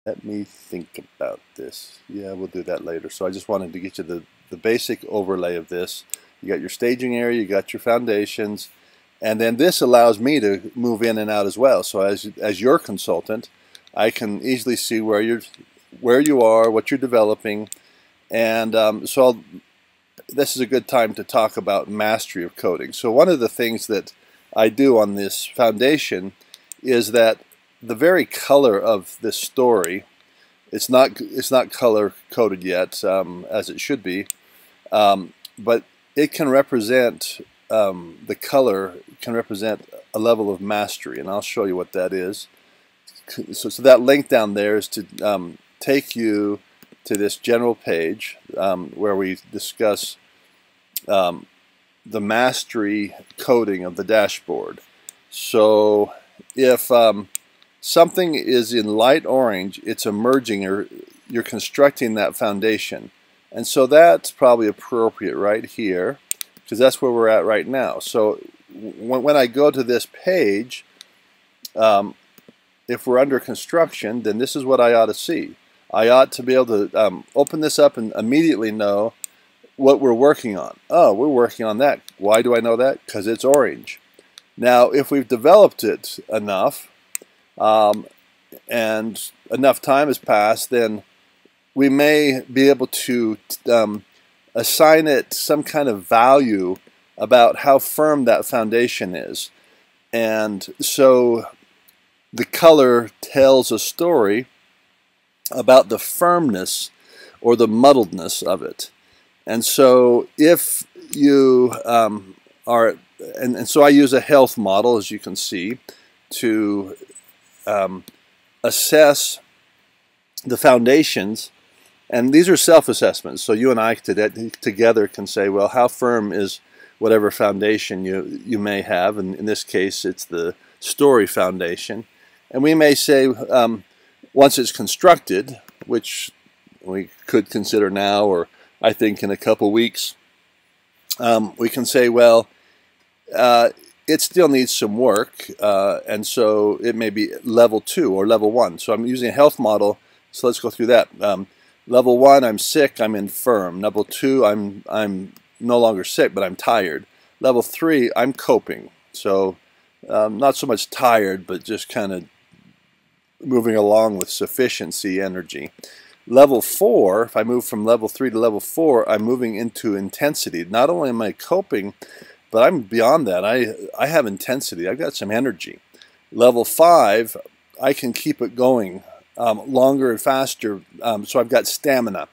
Let me think about this. Yeah, we'll do that later. So I just wanted to get you the basic overlay of this. You got your staging area, you got your foundations, and then this allows me to move in and out as well. So as your consultant, I can easily see where you are, what you're developing, and this is a good time to talk about mastery of coding. So one of the things that I do on this foundation is that the very color of this story, it's not color coded yet, as it should be, but it can represent, the color can represent a level of mastery, and I'll show you what that is. So that link down there is to take you to this general page where we discuss the mastery coding of the dashboard. So if something is in light orange, it's emerging, or you're constructing that foundation. And so that's probably appropriate right here, because that's where we're at right now. So when I go to this page, if we're under construction, then this is what I ought to see. I ought to be able to open this up and immediately know what we're working on. Oh, we're working on that. Why do I know that? Because it's orange. Now, if we've developed it enough, and enough time has passed, then we may be able to assign it some kind of value about how firm that foundation is. And so the color tells a story about the firmness or the muddledness of it. And so if you are, and so I use a health model, as you can see, to assess the foundations, and these are self-assessments. So you and I together can say, well, how firm is whatever foundation you may have, and in this case it's the story foundation. And we may say, once it's constructed, which we could consider now, or I think in a couple weeks, we can say, well, it still needs some work, and so it may be level 2 or level 1. So I'm using a health model, so let's go through that. Level 1, I'm sick, I'm infirm. Level 2, I'm no longer sick, but I'm tired. Level 3, I'm coping. So not so much tired, but just kind of moving along with sufficiency energy. Level 4, if I move from level 3 to level 4, I'm moving into intensity. Not only am I coping, but I'm beyond that. I have intensity. I've got some energy. Level 5, I can keep it going longer and faster, so I've got stamina.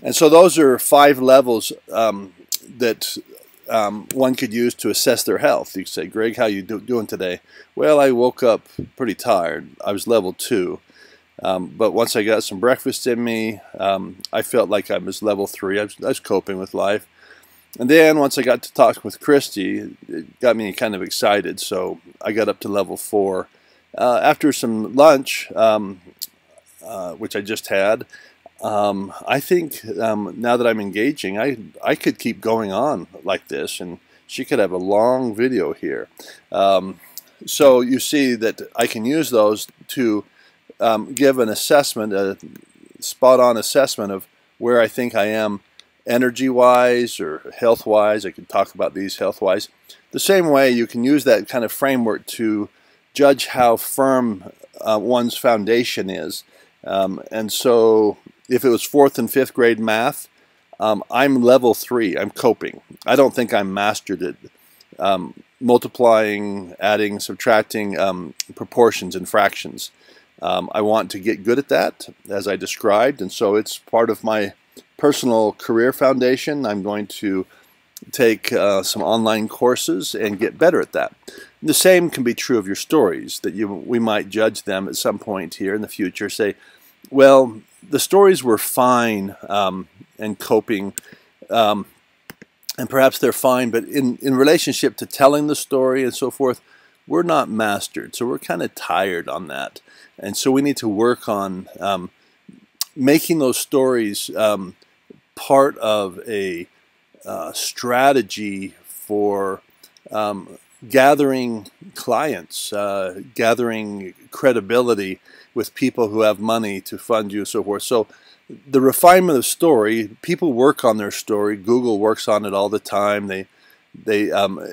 And so those are 5 levels that one could use to assess their health. You could say, Greg, how you doing today? Well, I woke up pretty tired. I was level 2. But once I got some breakfast in me, I felt like I was level 3. I was coping with life. And then once I got to talk with Christy, it got me kind of excited, so I got up to level 4. After some lunch, which I just had, I think now that I'm engaging, I could keep going on like this, and she could have a long video here. So you see that I can use those to give an assessment, a spot-on assessment of where I think I am energy-wise or health-wise. I could talk about these health-wise. The same way you can use that kind of framework to judge how firm one's foundation is. And so if it was 4th and 5th grade math, I'm level 3. I'm coping. I don't think I'm mastered it. Multiplying, adding, subtracting proportions and fractions. I want to get good at that, as I described, and so it's part of my personal career foundation. I'm going to take some online courses and get better at that. The same can be true of your stories, that we might judge them at some point here in the future, say, well, the stories were fine and coping, and perhaps they're fine, but in relationship to telling the story and so forth, we're not mastered, so we're kind of tired on that. And so we need to work on making those stories part of a strategy for gathering clients, gathering credibility, with people who have money to fund you and so forth. So the refinement of story, people work on their story. Google works on it all the time.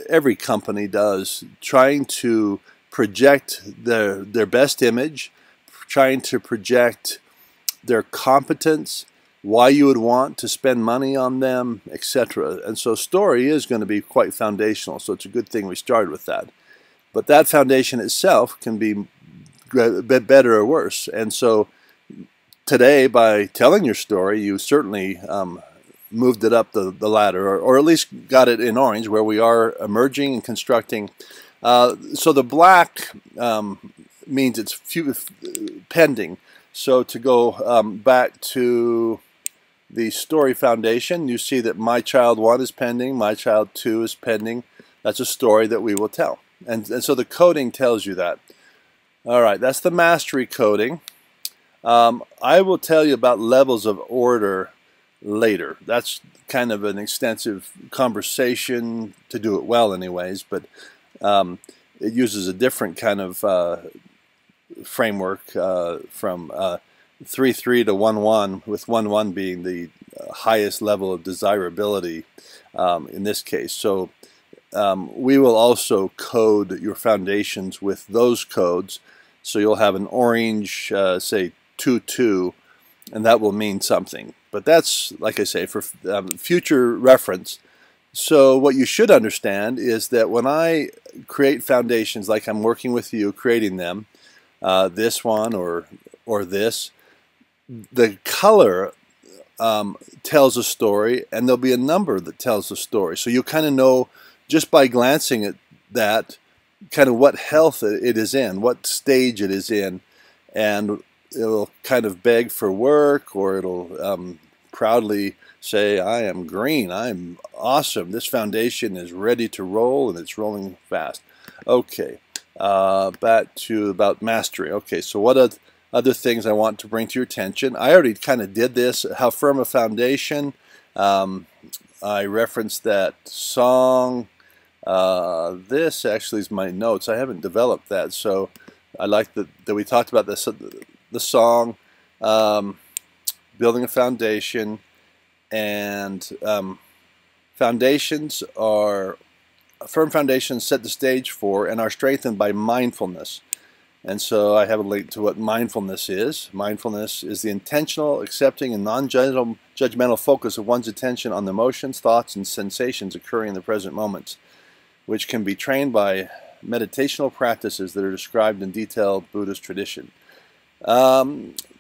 Every company does, trying to project their best image, trying to project their competence, why you would want to spend money on them, etc. And so story is going to be quite foundational. So it's a good thing we started with that. But that foundation itself can be a bit better or worse. And so today, by telling your story, you certainly moved it up the ladder, or at least got it in orange, where we are emerging and constructing. So the black means it's pending. So to go back to the story foundation, you see that my child 1 is pending, my child 2 is pending. That's a story that we will tell. And so the coding tells you that. All right, that's the mastery coding. I will tell you about levels of order later. That's kind of an extensive conversation, to do it well anyways, but it uses a different kind of framework from 3.3 to 1.1, with 1.1 being the highest level of desirability in this case. So we will also code your foundations with those codes. So you'll have an orange, say 2.2, and that will mean something. But that's, like I say, for future reference. So what you should understand is that when I create foundations, like I'm working with you creating them, this one or this, the color tells a story, and there'll be a number that tells a story. So you kind of know just by glancing at that kind of what health it is in, what stage it is in, and it'll kind of beg for work, or it'll proudly say, I am green, I'm awesome, this foundation is ready to roll, and it's rolling fast. Okay, back to about mastery. Okay, so what other things I want to bring to your attention? I already kind of did this. How firm a foundation. I referenced that song. This actually is my notes. I haven't developed that, so I like that we talked about this, the song, building a foundation, and foundations are firm foundations set the stage for and are strengthened by mindfulness. And so I have a link to what mindfulness is. Mindfulness is the intentional, accepting, and non-judgmental focus of one's attention on the emotions, thoughts, and sensations occurring in the present moments, which can be trained by meditational practices that are described in detailed Buddhist tradition.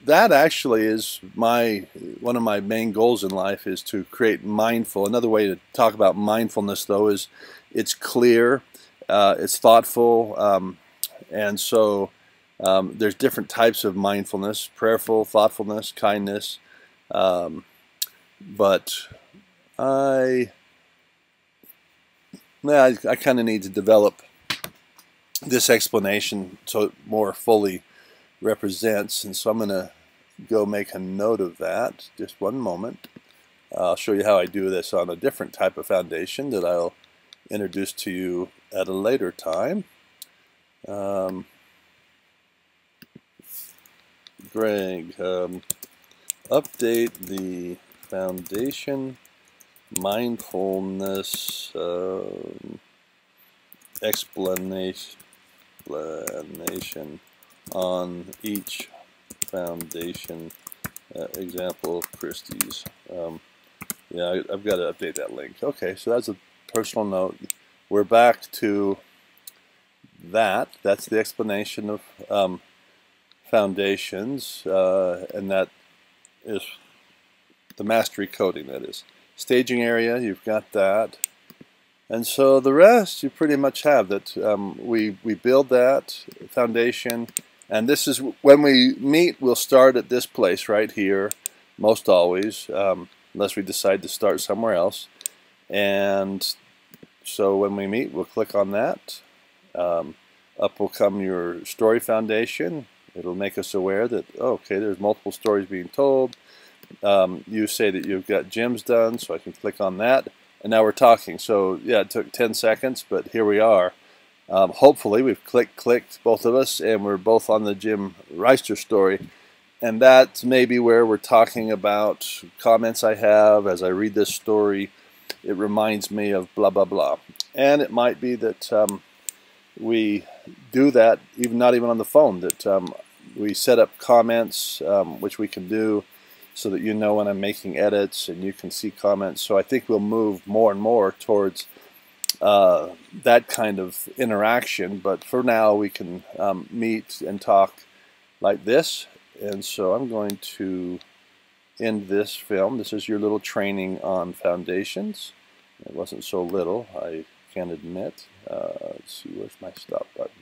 That actually is one of my main goals in life, is to create mindful. Another way to talk about mindfulness, though, is it's clear, it's thoughtful, and so there's different types of mindfulness: prayerful, thoughtfulness, kindness. But I kind of need to develop this explanation so it more fully represents, and so I'm going to go make a note of that. Just one moment. I'll show you how I do this on a different type of foundation that I'll introduce to you at a later time. Greg, update the foundation mindfulness explanation on each foundation, example Christie's. Yeah, I've got to update that link. Okay, so that's a personal note. We're back to that. That's the explanation of foundations, and that is the mastery coding, that is. Staging area, you've got that. And so the rest you pretty much have. That we build that foundation, and this is when we meet. We'll start at this place right here, most always, unless we decide to start somewhere else. And so when we meet, we'll click on that. Up will come your story foundation. It'll make us aware that, oh, okay, there's multiple stories being told. You say that you've got Jim's done, so I can click on that. And now we're talking. So yeah, it took 10 seconds, but here we are. Hopefully we've clicked both of us, and we're both on the Jim Reister story. And that's maybe where we're talking about comments I have as I read this story. It reminds me of blah, blah, blah. And it might be that we do that, not even on the phone, that we set up comments, which we can do so that you know when I'm making edits and you can see comments. So I think we'll move more and more towards that kind of interaction. But for now, we can meet and talk like this. And so I'm going to end this film. This is your little training on foundations. It wasn't so little, I can admit. Let's see, where's my stop button?